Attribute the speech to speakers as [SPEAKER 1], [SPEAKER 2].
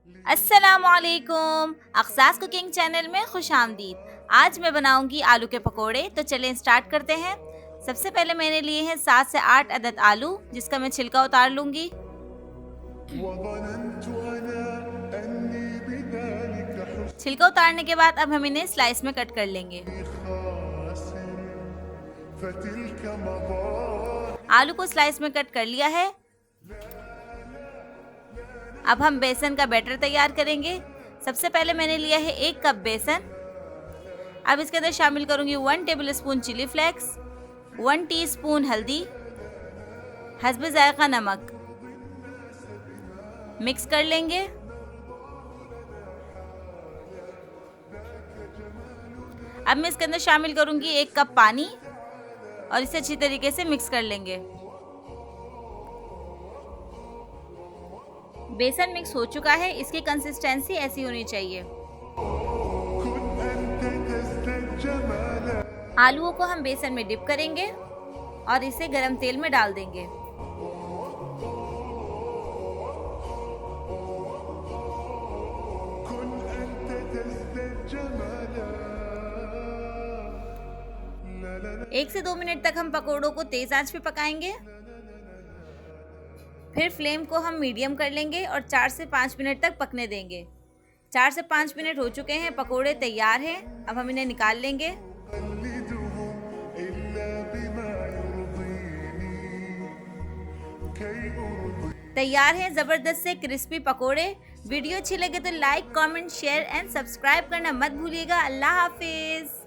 [SPEAKER 1] अस्सलामुअलैकुम, अक्सास cooking channel में खुश आमदीद। आज मैं बनाऊंगी आलू के पकोड़े, तो चलें स्टार्ट करते हैं। सबसे पहले मैंने लिए हैं 7 से 8 अदद आलू, जिसका मैं छिलका उतार लूंगी। छिलका उतारने के बाद अब हम इन्हें स्लाइस में कट कर लेंगे। आलू को स्लाइस में कट कर लिया है। अब हम बेसन का बैटर तैयार करेंगे। सबसे पहले मैंने लिया है 1 कप बेसन। अब इसके अंदर शामिल करूंगी 1 table spoon chili flakes, 1 teaspoon हल्दी, हस्ब जायका नमक। मिक्स कर लेंगे। अब मैं इसके अंदर शामिल करूंगी 1 कप पानी और इसे अच्छी तरीके से मिक्स कर लेंगे। बेसन मिक्स हो चुका है, इसकी कंसिस्टेंसी ऐसी होनी चाहिए। आलूओं को हम बेसन में डिप करेंगे और इसे गरम तेल में डाल देंगे। एक से 2 मिनट तक हम पकोड़ों को तेज आंच पे पकाएंगे। फिर फ्लेम को हम मीडियम कर लेंगे और 4 से 5 मिनट तक पकने देंगे। 4 से 5 मिनट हो चुके हैं, पकोड़े तैयार हैं। अब हम इन्हें निकाल लेंगे। तैयार हैं ज़बरदस्त से क्रिस्पी पकोड़े। वीडियो अच्छी लगे तो like, comment, share and subscribe करना मत भूलिएगा। अल्लाह हाफिज़।